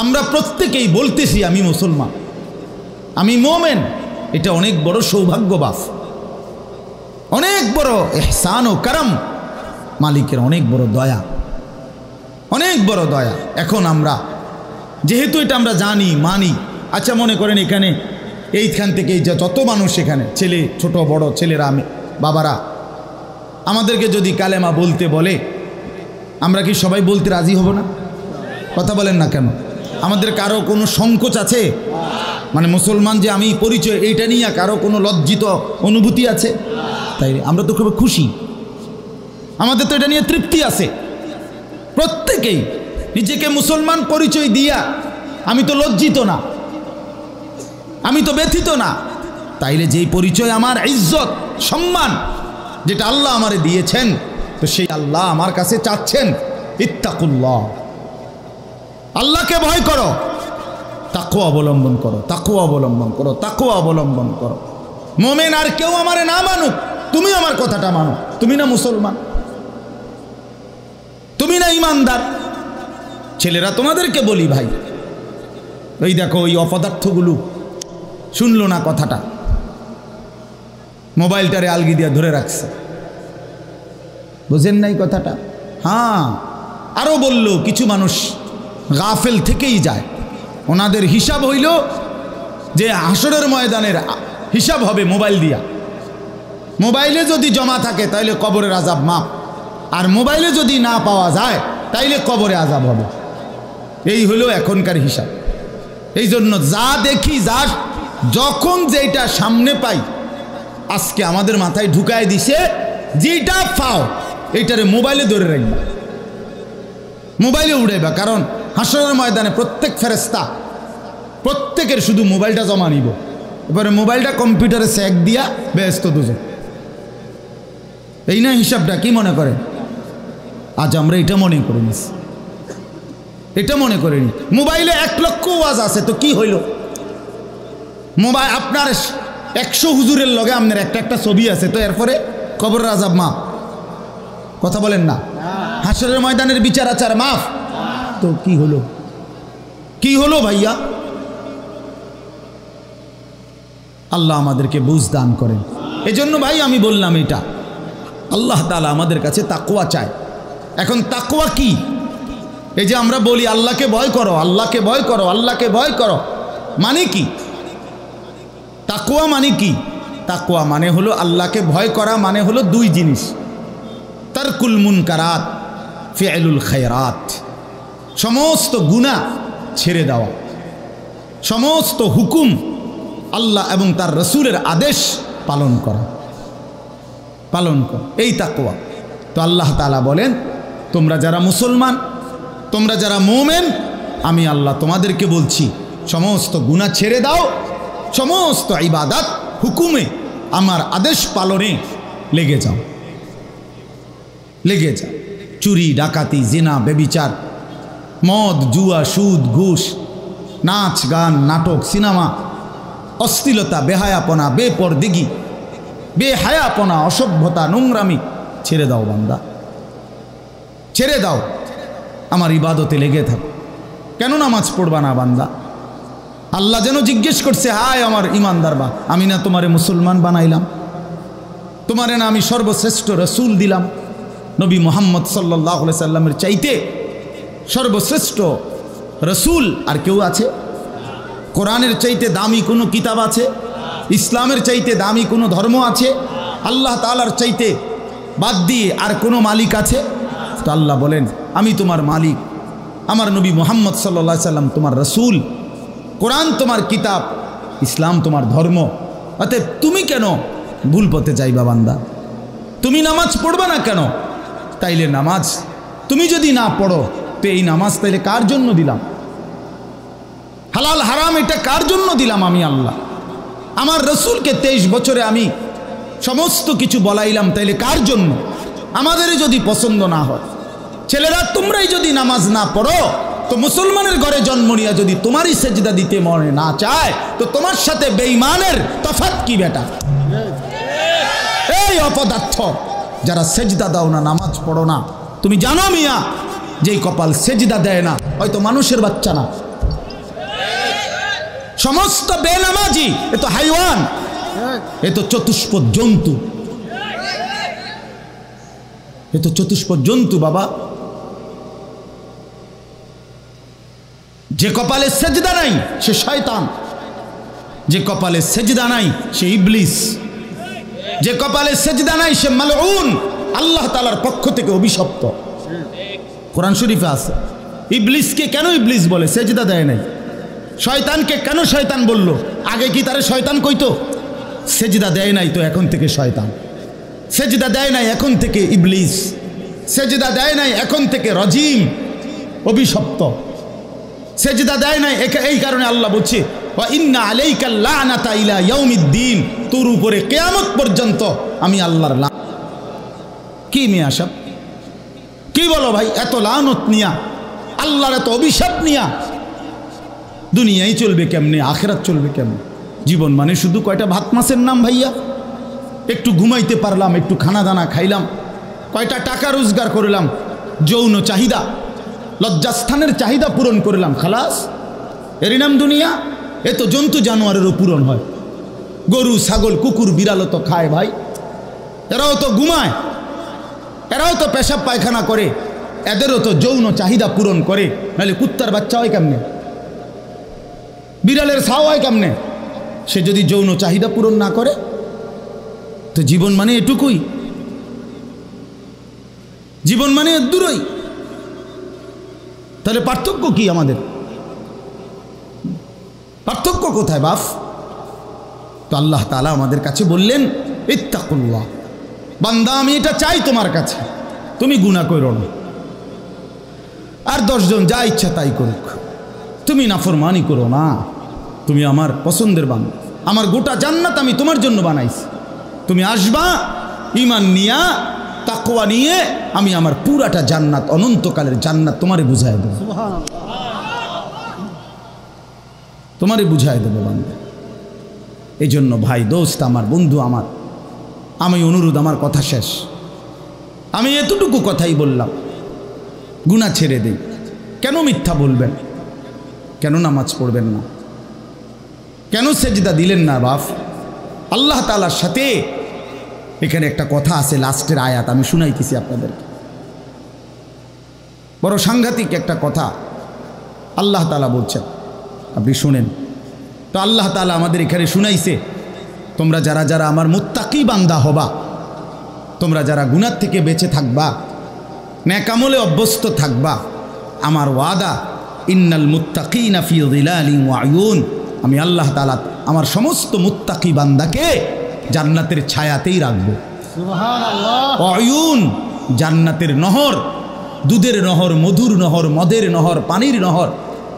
Speaker 1: আমরা প্রত্যেকেই বলতেছি আমি মুসলমান, আমি মোমেন। এটা অনেক বড় সৌভাগ্যবাস, অনেক বড় ইহসান ও করম, মালিকের অনেক বড় দয়া, অনেক বড় দয়া। এখন আমরা যেহেতু এটা আমরা জানি মানি, আচ্ছা মনে করেন এখানে এইখান থেকে যত মানুষ এখানে ছেলে ছোট বড় ছেলেরা বাবারা আমাদেরকে যদি কালেমা বলতে বলে আমরা কি সবাই বলতে রাজি হব না? কথা বলেন না কেন? আমাদের কারো কোনো সংকোচ আছে? মানে মুসলমান যে আমি পরিচয় এইটা নিয়ে কারো কোনো লজ্জিত অনুভূতি আছে? তাই আমরা তো খুব খুশি, আমাদের তো এটা নিয়ে তৃপ্তি আছে। প্রত্যেকেই নিজেকে মুসলমান পরিচয় দিয়া আমি তো লজ্জিত না, আমি তো ব্যথিত না। তাইলে যেই পরিচয় আমার ইজ্জত সম্মান যেটা আল্লাহ আমারে দিয়েছেন, তো সেই আল্লাহ আমার কাছে চাচ্ছেন ইত্তাকুল্লাহ, আল্লাহকে ভয় করো, তাকওয়া অবলম্বন করো, তাকওয়া অবলম্বন করো, তাকওয়া অবলম্বন করো। মোমেন আর কেউ আমারে না মানুক, তুমি আমার কথাটা মানো। তুমি না মুসলমান, তুমি না ইমানদার। ছেলেরা তোমাদেরকে বলি ভাই, ওই দেখো ওই অপদার্থগুলো শুনলো না কথাটা, মোবাইলটারে আলগি দিয়া ধরে রাখছে, বুঝেন নাই কথাটা? হ্যাঁ, আরো বলল কিছু মানুষ গাফেল থেকেই যায়, ওনাদের হিসাব হইল যে হাসরের ময়দানের হিসাব হবে মোবাইল দিয়া। মোবাইলে যদি জমা থাকে তাইলে কবরের আযাব মাপ, আর মোবাইলে যদি না পাওয়া যায় তাইলে কবরে আযাব হবে। এই হলো এখনকার হিসাব। এই জন্য যা দেখি, যা যখন যেটা সামনে পাই, আজকে আমাদের মাথায় ঢুকায় দিছে যেটা পাও এইটারে মোবাইলে ধরে রাখবা, মোবাইলে উড়াইবা। কারণ হাসরের ময়দানে প্রত্যেক ফেরেশতা প্রত্যেকের শুধু মোবাইলটা জমা নিব, এবারে মোবাইলটা কম্পিউটারে সেক দিয়া ব্যস্ত দুজন। এই না হিসাবটা? কি মনে করেন? আজ আমরা এটা মনে করে নিস, এটা মনে করিনি। মোবাইলে 1 লক্ষ ওয়াজ আছে, তো কি হইল? মোবাইল আপনার 100 হুজুরের লগে আপনার একটা ছবি আছে, তো এরপরে কবরের আযাব মাফ। কথা বলেন না? হাসরের ময়দানের বিচার আচার মাফ, তো কি হলো? কি হলো ভাইয়া? আল্লাহ আমাদেরকে বুঝ দান করেন। এজন্য ভাই আমি বললাম এটা আল্লাহ তাআলা আমাদের কাছে তাকওয়া চায়। এখন তাকওয়া কি? এই যে আমরা বলি আল্লাহকে ভয় করো, আল্লাহকে ভয় করো, আল্লাহকে ভয় করো, মানে কি? তাকওয়া মানে কি? তাকওয়া মানে হলো আল্লাহকে ভয় করা, মানে হলো 2 জিনিস, তারকুল মুনকারাত, ফি'লুল খায়রাত। সমস্ত গুনাহ ছেড়ে দেওয়া, সমস্ত হুকুম আল্লাহ এবং তার রসুলের আদেশ পালন করা, পালন করা, এই তাকওয়া। তো আল্লাহ তাআলা বলেন তোমরা যারা মুসলমান, তোমরা যারা মুমিন, আমি আল্লাহ তোমাদেরকে বলছি সমস্ত গুনাহ ছেড়ে দাও, সমস্ত ইবাদত হুকুমে আমার আদেশ পালনে লেগে যাও, লেগে যাও। চুরি ডাকাতি জিনা ব্যভিচার মদ জুয়া সুদ ঘুষ নাচ গান নাটক সিনেমা অশ্লীলতা বেহায়াপনা বেপরদিগি বেহায়াপনা অসভ্যতা নোংরামি ছেড়ে দাও বান্দা, ছেড়ে দাও, আমার ইবাদতে লেগে থাকো। কেন নামাজ পড়বা না বান্দা? আল্লাহ যেন জিজ্ঞেস করছে, হায় আমার ইমানদার বা, আমি না তোমারে মুসলমান বানাইলাম, তোমারে না আমি সর্বশ্রেষ্ঠ রসুল দিলাম, নবী মুহাম্মদ সাল্লাল্লাহু আলাইহি সাল্লামের চাইতে সর্বশ্রেষ্ঠ রসুল আর কেউ আছে? কোরআনের চাইতে দামি কোনো কিতাব আছে? ইসলামের চাইতে দামি কোনো ধর্ম আছে? আল্লাহ তাআলার চাইতে বাদ দিয়ে আর কোনো মালিক আছে? তো আল্লাহ বলেন আমি তোমার মালিক, আমার নবী মুহাম্মদ সাল্লাল্লাহু আলাইহি সাল্লাম তোমার রসুল, কোরআন তোমার কিতাব, ইসলাম তোমার ধর্ম। অতএব তুমি কেন ভুল পথে যাইবা বান্দা? তুমি নামাজ পড়বা না কেন? তাইলে নামাজ তুমি যদি না পড়ো, তো এই নামাজ তাইলে কার জন্য দিলাম? হালাল হারাম এটা কার জন্য দিলাম? আমি আল্লাহ। আমার রসুলকে 23 বছরে আমি সমস্ত কিছু বলাইলাম, তাইলে কার জন্য? আমাদেরই যদি পছন্দ না হয়, ছেলেরা তোমরাই যদি নামাজ না পড়ো, তো মুসলমানের ঘরে জন্ম নিয়ে যদি তোমারই সেজদা দিতে মনে না চায়, তো তোমার সাথে বেঈমানের তফাৎ কি বেটা? এই অপদার্থ যারা সেজদা দাও না, নামাজ পড়ো না, তুমি জানো মিয়া যেই কপাল সেজদা দেয় না, হয়তো মানুষের বাচ্চা না। সমস্ত বেনামাজি এ তো হাইওয়ান, এ তো চতুষ্পদ জন্তু, এ তো চতুষ্পদ জন্তু বাবা। যে কপালে সেজদা নাই সে শয়তান, যে কপালে সেজদা নাই সে ইবলিস, যে কপালে সেজদা নাই সে মালউন, আল্লাহ তাআলার পক্ষ থেকে অভিশপ্ত। কোরআন শরীফে আছে। ইবলিসকে কেন ইবলিস বলে? সেজদা দেয় নাই। শয়তানকে কেন শয়তান বলল? আগে কি তারে শয়তান কইতো? সেজদা দেয় নাই তো এখন থেকে শয়তান, সেজদা দেয় নাই এখন থেকে ইবলিস, সেজদা দেয় নাই এখন থেকে রজিম, অভিশপ্ত। সেজদা দেয় নাই, এই কারণে আল্লাহ বলছে ওয়া ইন্না আলাইকা লানাতা ইলা ইয়াউমিদ্দিন, তোর উপরে কিয়ামত পর্যন্ত আমি আল্লাহর লানত। কি মিয়া সাহেব, কি বলো ভাই? এত লানত নিয়া, আল্লাহর এত অভিশাপ নিয়া দুনিয়ায় চলবে কেমনে, আখিরাত চলবে কেমনে? জীবন মানে শুধু কয়টা ভাত মাছের নাম ভাইয়া? একটু ঘুমাইতে পারলাম, একটু খানা দানা খাইলাম, কয়টা টাকা রোজগার করলাম, যৌন চাহিদা, লজ্জাস্থানের চাহিদা পূরণ করলাম, খালাস, এরই নাম দুনিয়া? এ তো জন্তু জানোয়ারেরও পূরণ হয়। গরু ছাগল কুকুর বিড়ালও তো খায় ভাই, এরাও তো ঘুমায়, এরাও তো পেশাব পায়খানা করে, এদেরও তো যৌন চাহিদা পূরণ করে। নাহলে কুত্তার বাচ্চা হয় কেমনে, বিড়ালের ছাও হয় কেমনে? সে যদি যৌন চাহিদা পূরণ না করে, তো জীবন মানে এটুকুই, জীবন মানে দূরই। তাহলে পার্থক্য কি আমাদের? পার্থক্য কোথায় বাপ? তো আল্লাহ তাআলা আমাদের কাছে বললেন ইত্তাকুল্লাহ, বান্দা আমি এটা চাই তোমার কাছে, তুমি গুনাহ করো না, আর 10 জন যা ইচ্ছা তাই করুক, তুমি নাফরমানি করো না, তুমি আমার পছন্দের বান্দা, আমার গোটা জান্নাত আমি তোমার জন্য বানাইছি, তুমি আসবা ঈমান নিয়া, তাকওয়া নিয়ে, আমি আমার পুরাটা জান্নাত, অনন্তকালের জান্নাত তোমারে বুঝাই দেব, তোমারে বুঝাই দেব বান্দা। এই জন্য ভাই, দোস্ত আমার, বন্ধু আমার, আমি অনুরোধ, আমার কথা শেষ, আমি এতটুকু কথাই বললাম, গুনাহ ছেড়ে দেই। কেন মিথ্যা বলবেন? কেন নামাজ পড়বেন না? কেন সেজদা দিলেন না বাপ? আল্লাহ তাআলার সাথে এখানে একটা কথা আছে, লাস্টের আয়াত আমি শুনাইতেছি আপনাদেরকে, বড় সাংঘাতিক একটা কথা আল্লাহ তাআলা বলছেন, আপনি শুনেন। তো আল্লাহ তাআলা আমাদের এখানে শুনাইছে, তোমরা যারা যারা আমার মুত্তাকি বান্দা হবা, তোমরা যারা গুনাহ থেকে বেঁচে থাকবা, নেক আমলে অভ্যস্ত থাকবা, আমার ওয়াদা ইন্নাল মুত্তাকিনা ফি যিলালিন ওয়া আয়ুন, আমি আল্লাহ তাআলা আমার সমস্ত মুত্তাকি বান্দাকে জান্নাতের ছায়াতেই রাখবো। সুবহানাল্লাহ। আয়ুন, জান্নাতের নহর, দুধের নহর, মধুর নহর, মদের নহর, পানির নহর,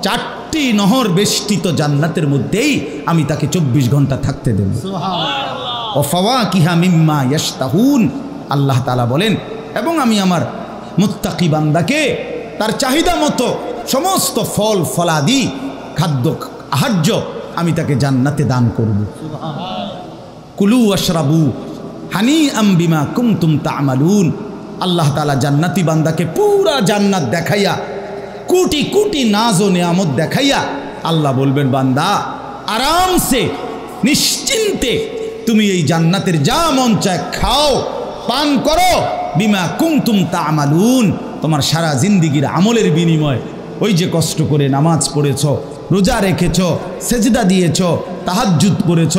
Speaker 1: 4টি নহর বেষ্টিত জান্নাতের মধ্যেই আমি তাকে 24 ঘন্টা থাকতে দেব। সুবহানাল্লাহ। ওয়া ফাওয়াকিহা মিম্মা ইয়াশতাহুন, আল্লাহ তাআলা বলেন, এবং আমি আমার মুত্তাকি বান্দাকে তার চাহিদা মতো সমস্ত ফল ফলাদি, খাদ্য আহার্য আমি তাকে জান্নাতে দান করব। কুলু ওয়াশরাবু হানিআম বিমা কুনতুম তা'মালুন, আল্লাহ তাআলা জান্নাতি বান্দাকে পুরা জান্নাত দেখাইয়া, কোটি কোটি নাজ ও নিয়ামত দেখাইয়া আল্লাহ বলবেন, বান্দা আরামসে নিশ্চিন্তে তুমি এই জান্নাতের যা মন চায় খাও, পান করো, বিমা কুনতুম তা'মালুন, তোমার সারা জিন্দেগীর আমলের বিনিময়, ওই যে কষ্ট করে নামাজ পড়েছ, রোজা রেখেছ, সেজদা দিয়েছ, তাহাজ্জুদ পড়েছ,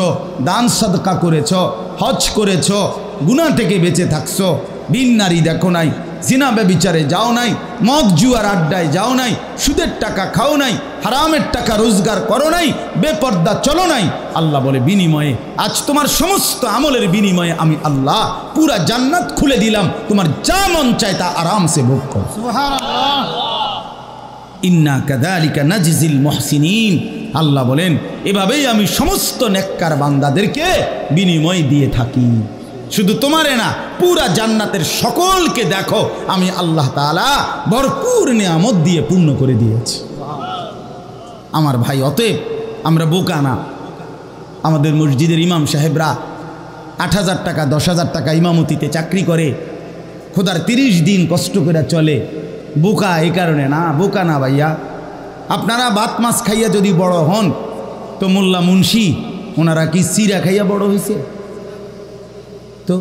Speaker 1: দান সাদকা করেছ, হজ করেছ, গুনাহ থেকে বেঁচে থাকছো, বিন নারী দেখো নাই, জিনা ব্যভিচারে যাও নাই, মদ জুয়ার আড্ডায় যাও নাই, সুদের টাকা খাও নাই, হারামের টাকা রোজগার করো নাই, বেপর্দা চলো নাই, আল্লাহ বলে বিনিময়ে আজ তোমার সমস্ত আমলের বিনিময়ে আমি আল্লাহ পুরা জান্নাত খুলে দিলাম, তোমার যা মন চায় তা আরামসে ভোগ করো। সুবহানাল্লাহ। ইন্না কাযালিকা নাজজিল মুহসিনিন, আল্লাহ বলেন এভাবেই আমি সমস্ত নেককার বান্দাদেরকে বিনিময় দিয়ে থাকি। শুধু তোমারে না, পুরা জান্নাতের সকলকে দেখো আমি আল্লাহ তাআলা ভরপুর নিয়ামত দিয়ে পূর্ণ করে দিয়েছি। আমার ভাই, অতএব আমরা বোকা না। আমাদের মসজিদের ইমাম সাহেবরা 8,000 টাকা 10,000 টাকা ইমামতিতে চাকরি করে, খোদার 30 দিন কষ্ট করে চলে, বোকা এই কারণে না, বোকা না ভাইয়া। আপনারা ভাত মাছ খাইয়া যদি বড় হন তো মোল্লা মুন্সি ওনারা কি চিরা খাইয়া বড় হয়েছে? তো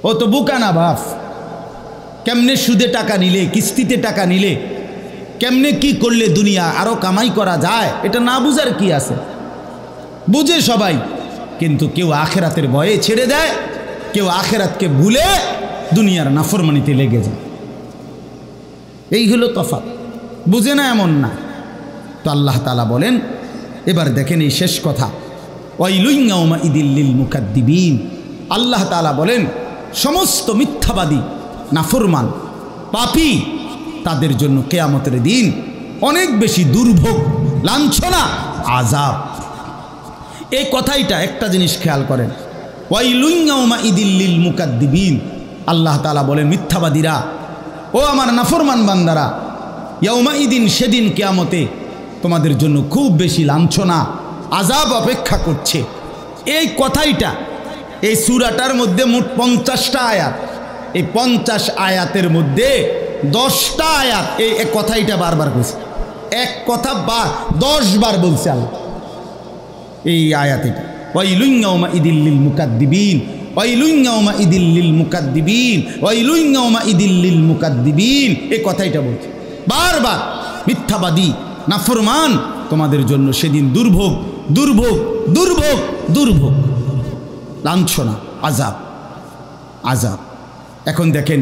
Speaker 1: ও তো বোকা না বাপ। কেমনে সুদে টাকা নিলে, কিস্তিতে টাকা নিলে, কেমনে কি করলে দুনিয়া আরো কামাই করা যায়, এটা না বুঝার কি আছে? বুঝে সবাই, কিন্তু কেউ আখেরাতের ভয়ে ছেড়ে দেয়, কেউ আখেরাতকে ভুলে দুনিয়ার নাফরমানিতে লেগে যায়। এই হলো তফাৎ। বুঝে না এমন না। তো আল্লাহ তাআলা বলেন, এবার দেখেন এই শেষ কথা, ওয়াইলুন ইয়াউমাইযিল লিল মুকাদ্দিবিন। আল্লাহ তাআলা বলেন সমস্ত মিথ্যাবাদী, নাফরমান, পাপী তাদের জন্য কিয়ামতের দিন অনেক বেশি দুর্ভোগ, লাঞ্ছনা, আযাব। এই কথাইটা একটা জিনিস খেয়াল করেন, ওয়াইলুন ইয়াউমাইযিল লিল মুকাদ্দিবিন। আল্লাহ তাআলা বলেন মিথ্যাবাদীরা, ও আমার নাফরমান বান্দারা, ইয়াউমাইদিন সেদিন কিয়ামতে তোমাদের জন্য খুব বেশি লাঞ্ছনা, আযাব অপেক্ষা করছে। এই কথাইটা এই সূরাটার মধ্যে মোট 50টা আয়াত। এই 50 আয়াতের মধ্যে 10টা আয়াত এই কথাইটা বারবার কইছে। এক কথা 10 বার বলছে আল্লাহ এই আয়াতে। ওয়াইলুন ইয়াউমাইযিল লিল মুকাদ্দিবিন, ওয়াইলুন ইয়াউমাইযিল লিল মুকাদ্দিবিন, ওয়াইলুন ইয়াউমাইযিল লিল মুকাদ্দিবিন। এই কথাইটা বলছে বারবার। মিথ্যাবাদী, নাফরমান, তোমাদের জন্য সেদিন দুর্ভোগ, দুর্ভোগ, দুর্ভোগ, দুর্ভোগ, লাঞ্ছনা, আযাব, আযাব। এখন দেখেন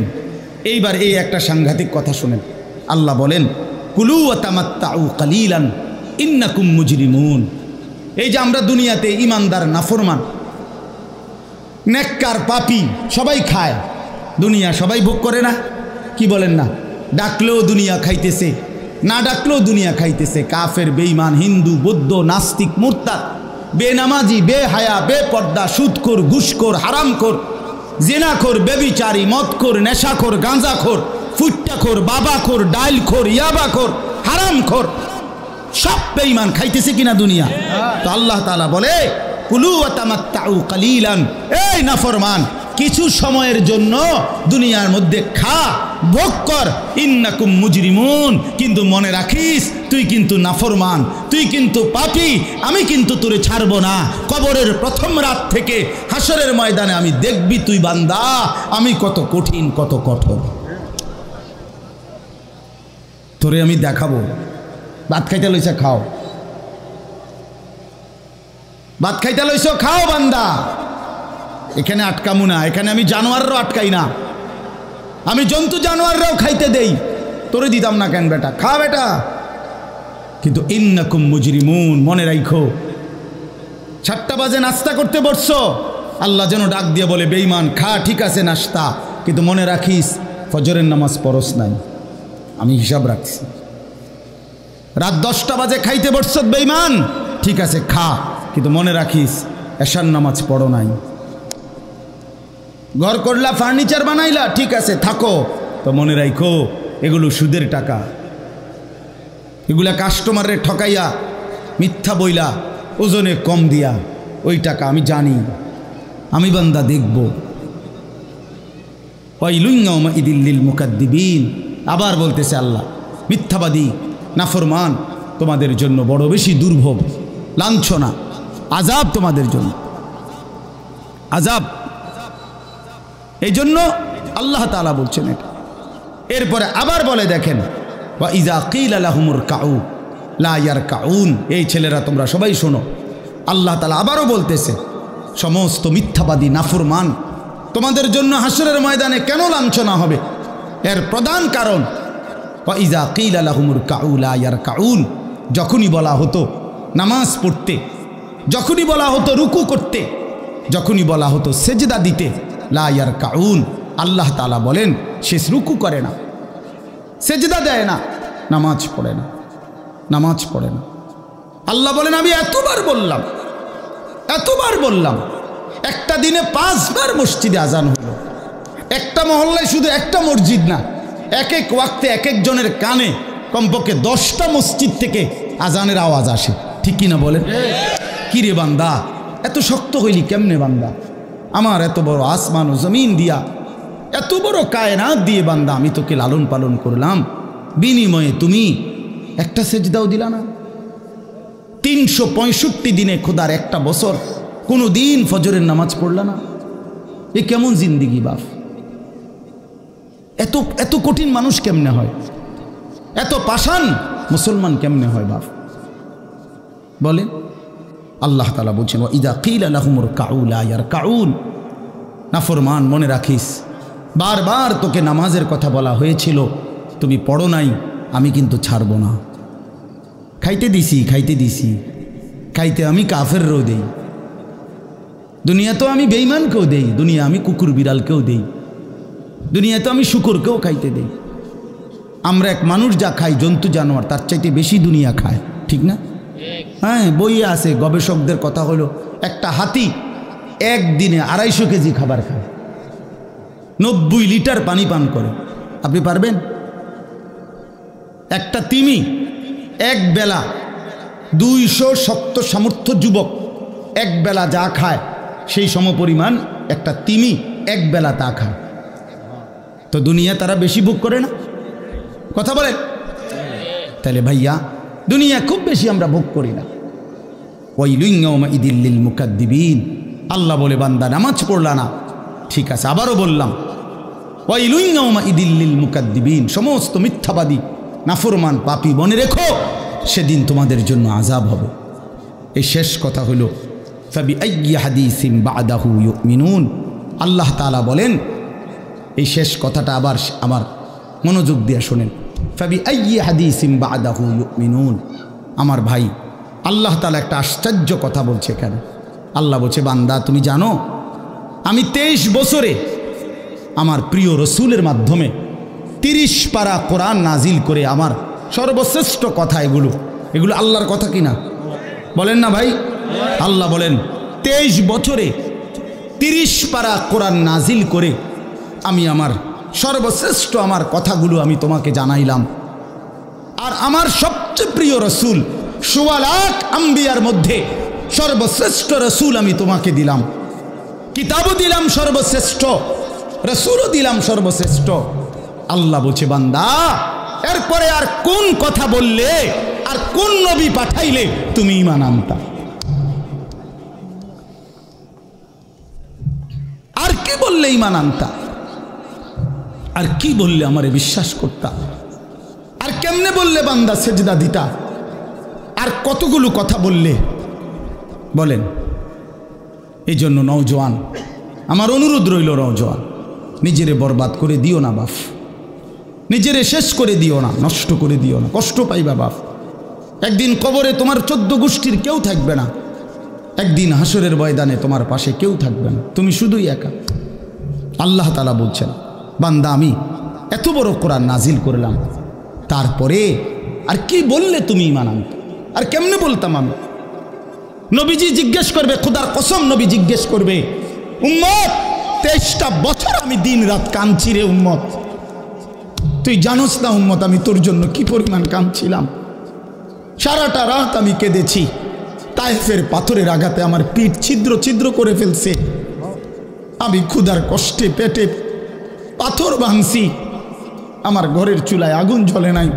Speaker 1: এইবার এই একটা সাংঘাতিক কথা শুনেন। আল্লাহ বলেন কুলু ওয়া তামাত্তাউ কালিলান ইন্নাকুম মুজরিমুন। এই যে আমরা দুনিয়াতে ইমানদার, নাফরমান, নেককার, পাপী সবাই খায়, দুনিয়া সবাই ভোগ করে না? কি বলেন না? ডাকলেও দুনিয়া খাইতেছে, না ডাকলেও দুনিয়া খাইতেছে। কাফের, বেঈমান, হিন্দু, বৌদ্ধ, নাস্তিক, মুরতাদ, বেনামাজি, বেহায়া, বেপর্দা, সুদখোর, ঘুষখোর, হারামখোর, জিনাখোর, বেবিচারী, মদখোর, নেশাখোর, গাঁজাখোর, ফুট্টাখোর, বাবাখোর, ডাইলখোর, ইয়াবাখোর, হারামখোর, সব বেঈমান খাইতেছে কিনা দুনিয়া? তো আল্লাহ তাআলা বলে কুলু ওয়া তামাত্তাউ কালিলান। এই নাফরমান, কিছু সময়ের জন্য দুনিয়ার মধ্যে খা, ভোগ কর, ইন্নাকুম মুজরিমুন। কিন্তু মনে রাখিস তুই কিন্তু নাফরমান, তুই কিন্তু পাপী। আমি কিন্তু তোরে ছাড়বো না। কবরের প্রথম রাত থেকে হাসরের ময়দানে আমি দেখবি তুই বান্দা আমি কত কঠিন, কত কঠোর। তোরে আমি দেখাবো। ভাত খাইতে লইছ, খাও। ভাত খাইতে লইছ, খাও বান্দা। এখানে আটকামু না। এখানে আমি জানোয়াররাও আটকাই না, আমি জন্তু জানোয়াররাও খাইতে দেই। তোরে দিতাম না কেন বেটা? খা বেটা। কিন্তু ইন্নাকুম মুজরিমুন, মনে রাখো 7টা বাজে নাস্তা করতে বসছো, আল্লাহ যেন ডাক দিয়ে বলে বেঈমান খা, ঠিক আছে নাস্তা, কিন্তু মনে রাখিস ফজরের নামাজ পড়স নাই, আমি হিসাব রাখছি। রাত 10টা বাজে খাইতে বসছ বেঈমান, ঠিক আছে খা, কিন্তু মনে রাখিস এশার নামাজ পড়ো নাই। ঘর করলা, ফার্নিচার বানাইলা, ঠিক আছে থাকো, তো মনে রাখো এগুলো সুদের টাকা, এগুলা কাস্টমারের ঠকাইয়া, মিথ্যা বইলা, ওজনে কম দিয়া, ওই টাকা আমি জানি, আমি বান্দা দেখব। ওয়াইলুন ইয়াউমাইযিল লিল মুকাদ্দিবিন। আবার বলতেছে আল্লাহ, মিথ্যাবাদী, নাফরমান, তোমাদের জন্য বড় বেশি দুর্ভোগ, লাঞ্ছনা, আযাব তোমাদের জন্য, আযাব। এই জন্য আল্লাহ তাআলা বলছেন এটা। এরপরে আবার বলে দেখেন, ওয়া ইযা কিলা লাহুমুর কাউ লা ইয়ারকাউন। এই ছেলেরা তোমরা সবাই শোনো, আল্লাহ তাআলা আবারও বলতেছে সমস্ত মিথ্যাবাদী, নাফরমান, তোমাদের জন্য হাসরের ময়দানে কেন লাঞ্ছনা হবে? এর প্রধান কারণ ওয়া ইযা কিলা লাহুমুর কাউ লা ইয়ারকাউন। যখনই বলা হতো নামাজ পড়তে, যখনই বলা হতো রুকু করতে, যখনই বলা হতো সেজদা দিতে, লা ইয়ারকাউন, আল্লাহ তাআলা বলেন সে রুকু করে না, সেজদা দেয় না, নামাজ পড়ে না, নামাজ পড়ে না। আল্লাহ বলেন আমি এতবার বললাম, এতবার বললাম, একটা দিনে 5 বার মসজিদে আজান হলো। একটা মহল্লায় শুধু একটা মসজিদ না, এক এক ওয়াক্তে এক একজনের কানে কমপক্ষে 10টা মসজিদ থেকে আজানের আওয়াজ আসে, ঠিক কিনা বলেন? কি রে বান্দা এত শক্ত হইলি কেমনে বান্দা? আমার এত বড় আসমান ও জমিন দিয়া, এত বড় কায়নাত দিয়ে বান্দা আমি তোকে লালন পালন করলাম, বিনিময়ে তুমি একটা সেজদাও দিলা না। 365 দিনে খোদার একটা বছর কোনো দিন ফজরের নামাজ পড়লা না। এ কেমন জিন্দিগি বাপ? এত এত কঠিন মানুষ কেমনে হয়? এত পাষাণ মুসলমান কেমনে হয় বাপ বলেন? আল্লাহ তাআলা বলছেন, ওয়া ইযা কিলা লাহুমুর কাউ লা ইয়ারকাউন। নাফরমান, মনে রাখিস, বারবার তোকে নামাজের কথা বলা হয়েছিল, তুমি পড়ো নাই, আমি কিন্তু ছাড়ব না। খাইতে দিছি খাইতে আমি কাফেরও দেই, দুনিয়া তো আমি বেঈমানকেও দেই, দুনিয়া আমি কুকুর বিড়ালকেও দেই, দুনিয়া তো আমি শুকরকেও খাইতে দেই। আমরা এক মানুষ যা খাই, জন্তু জানোয়ার তার চাইতে বেশি দুনিয়া খায়, ঠিক না? হ্যাঁ, বইয়ে আছে, গবেষকদের কথা হলো একটা হাতি একদিনে 250 কেজি খাবার খায়, 90 লিটার পানি পান করে। আপনি পারবেন? একটা তিমি এক বেলা 200 শক্ত সামর্থ্য যুবক এক বেলা যা খায় সেই সমপরিমাণ একটা তিমি এক বেলা তা খায়। তো দুনিয়া তারা বেশি ভোগ করে না? কথা বলে? তাহলে ভাইয়া, দুনিয়া খুব বেশি আমরা ভোগ করি না। ওয়াইলুন ইয়াউমাইযিল লিল মুকাদ্দিবিন। আল্লাহ বলে, বান্দা নামাজ পড়লা না, ঠিক আছে, আবারও বললাম, ওয়াইলুন ইয়াউমাইযিল লিল মুকাদ্দিবিন, সমস্ত মিথ্যাবাদী নাফরমান পাপী, মনে রেখো সেদিন তোমাদের জন্য আযাব হবে। এই শেষ কথা হলো, ফাবিআইয়ি হাদিসিন বা'দাহু ইউমিনুন। আল্লাহ তাআলা বলেন, এই শেষ কথাটা আবার আমার মনোযোগ দিয়ে শোনেন, ফাবিআইয়ি হাদিসিন বা'দাহু ইউমিনুন। আমার ভাই, আল্লাহ তাআলা একটা আশ্চর্য কথা বলছে এখানে। আল্লাহ বলছে, বান্দা তুমি জানো আমি 23 বছরে আমার প্রিয় রসুলের মাধ্যমে 30 পারা কোরআন নাজিল করে, আমার সর্বশ্রেষ্ঠ কথা এগুলো আল্লাহর কথা কিনা বলেন না ভাই? আল্লাহ বলেন, 23 বছরে 30 পারা কোরআন নাজিল করে আমি আমার সর্বশ্রেষ্ঠ আমার কথাগুলো আমি তোমাকে জানাইলাম। আর আমার সবচেয়ে প্রিয় রসুল, 1.25 লাখ আম্বিয়ার মধ্যে সর্বশ্রেষ্ঠ রসুল আমি তোমাকে দিলাম, কিতাবও দিলাম সর্বশ্রেষ্ঠ, রসুলও দিলাম সর্বশ্রেষ্ঠ। আল্লাহ বলছে, বান্দা এরপরে আর কোন কথা বললে, আর কোন নবী পাঠাইলে তুমি ঈমান আনতা? আর কি বললে ঈমান আনতা? আর কি বললে আমারে বিশ্বাস করতা? আর কেমনে বললে বান্দা সেজদা দিতা? আর কতগুলো কথা বললে বলেন? এই জন্য নওজোয়ান, আমার অনুরোধ রইল, নওজোয়ান, নিজেরে বরবাদ করে দিও না বাপ, নিজেরে শেষ করে দিও না, নষ্ট করে দিও না, কষ্ট পাইবা বাপ। একদিন কবরে তোমার 14 গোষ্ঠীর কেউ থাকবে না, একদিন হাসরের ময়দানে তোমার পাশে কেউ থাকবে না, তুমি শুধুই একা। আল্লাহ তাআলা বলছেন, বান্দা আমি এত বড় কোরআন নাজিল করলাম, তারপরে আর কি বললে তুমি ঈমান আনতে? আর কেমনে বলতাম আমি? নবীজি জিজ্ঞেস করবে, খোদার কসম নবী জিজ্ঞেস করবে, উম্মত 23টা বছর আমি দিন রাত কাঁদছি রে উম্মত, তুই জানোস না উম্মত আমি তোর জন্য কি পরিমাণ কাঁদছিলাম, সারাটা রাত আমি কেঁদেছি, তায়েফের পাথরের আঘাতে আমার পিঠ ছিদ্র ছিদ্র করে ফেলছে, আমি ক্ষুধার কষ্টে পেটে পাথর ভাঙছি, আমার ঘরের চুলায় আগুন জ্বলে নাই,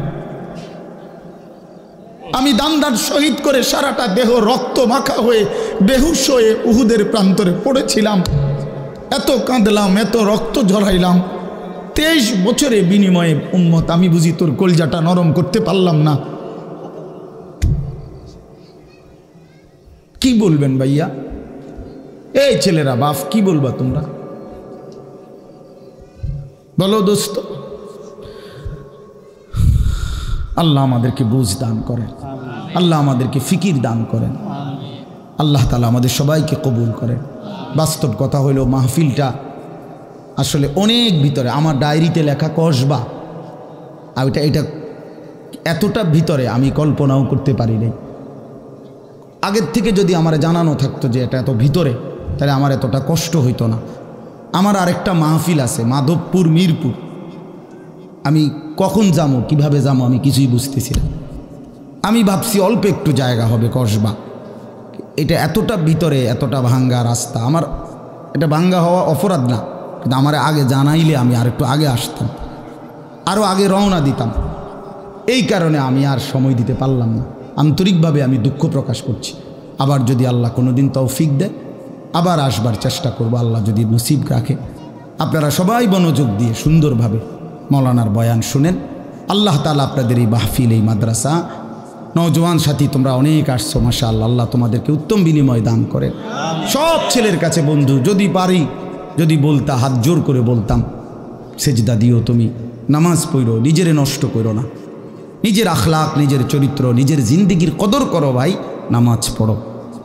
Speaker 1: আমি দান্দার শহীদ করে সারাটা দেহ রক্ত মাখা হয়ে বেহুশ হয়ে উহুদের প্রান্তরে পড়েছিলাম, এত কাঁদলাম, এত রক্ত ঝরাইলাম, 23 বছরে বিনিময়ে উম্মত আমি বুঝি তোর কলজাটা নরম করতে পারলাম না? কি বলবেন ভাইয়া? এই ছেলেরা বাপ, কি বলবা তোমরা বলো দোস্ত? আল্লাহ আমাদেরকে বুঝ দান করেন, আল্লাহ আমাদেরকে ফিকির দান করেন, আল্লাহ তাআলা আমাদের সবাইকে কবুল করেন। বাস্তব কথা হলো, মাহফিলটা আসলে অনেক ভিতরে, আমার ডায়েরিতে লেখা কসবা, আর এটা এতটা ভিতরে আমি কল্পনাও করতে পারি নাই। আগের থেকে যদি আমার জানানো থাকতো যে এটা এত ভিতরে, তাহলে আমার এতটা কষ্ট হইতো না। আমার আরেকটা মাহফিল আছে মাধবপুর, মিরপুর, আমি কখন যাবো, কিভাবে যাবো আমি কিছুই বুঝতেছি না। আমি ভাবছি অল্প একটু জায়গা হবে কসবা, এটা এতটা ভিতরে, এতটা ভাঙ্গা রাস্তা। আমার এটা ভাঙ্গা হওয়া অপরাধ না, কিন্তু আমার আগে জানাইলে আমি আর একটু আগে আসতাম, আরও আগে রওনা দিতাম। এই কারণে আমি আর সময় দিতে পারলাম না। আন্তরিকভাবে আমি দুঃখ প্রকাশ করছি। আবার যদি আল্লাহ কোনো দিন তৌফিক দেয় আবার আসবার চেষ্টা করব, আল্লাহ যদি নসিব রাখে। আপনারা সবাই মনোযোগ দিয়ে সুন্দরভাবে মৌলানার বয়ান শুনেন। আল্লাহ তাআলা আপনাদের এই মাহফিল, এই মাদ্রাসা, নওজোয়ান সাথী তোমরা অনেক আসছো, মাশাআল্লাহ, আল্লাহ তোমাদেরকে উত্তম বিনিময় দান করেন। সব ছেলের কাছে বন্ধু, যদি পারি, যদি বলতা, হাত জোর করে বলতাম, সেজদা দিও, তুমি নামাজ পড়ো, নিজেরে নষ্ট করো না, নিজের আখলাক, নিজের চরিত্র, নিজের জিন্দিগির কদর করো ভাই, নামাজ পড়ো,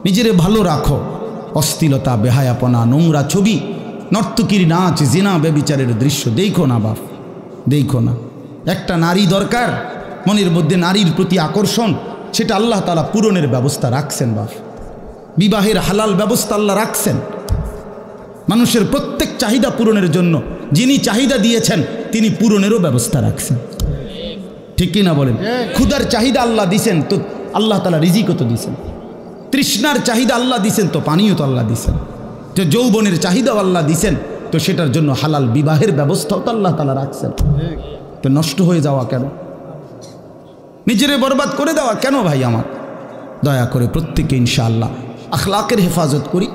Speaker 1: নিজেরে ভালো রাখো। অশ্লীলতা, বেহায়াপনা, নোংরা ছবি, নর্তকীর নাচ, জিনা, ব্যভিচারের দৃশ্য দেখো না বাপ, দেখো না। একটা নারী দরকার, মনের মধ্যে নারীর প্রতি আকর্ষণ, সেটা আল্লাহ তাআলা পূরণের ব্যবস্থা রাখছেন বাপ। বিবাহের হালাল ব্যবস্থা আল্লাহ রাখছেন। মানুষের প্রত্যেক চাহিদা পূরণের জন্য যিনি চাহিদা দিয়েছেন তিনি পূরণেরও ব্যবস্থা রাখছেন। ঠিক কি না বলেন? ক্ষুধার চাহিদা আল্লাহ দিছেন, তো আল্লাহ তাআলা রিজিকও তো দিছেন। তৃষ্ণার চাহিদা আল্লাহ দিছেন, তো পানিও তো আল্লাহ দিছেন। তো যৌবনের চাহিদাও আল্লাহ দিছেন, তো সেটার জন্য হালাল বিবাহের ব্যবস্থাও তো আল্লাহ তাআলা রাখছেন। তো নষ্ট হয়ে যাওয়া কেন? নিজেরে বরবাদ করে দেওয়া কেন ভাই আমার? দয়া করে প্রত্যেকে ইনশাআল্লাহ আখলাকের হেফাজত করি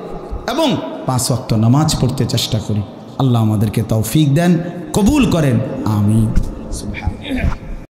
Speaker 1: এবং 5 ওয়াক্ত নামাজ পড়তে চেষ্টা করি। আল্লাহ আমাদেরকে তৌফিক দেন, কবুল করেন, আমিন।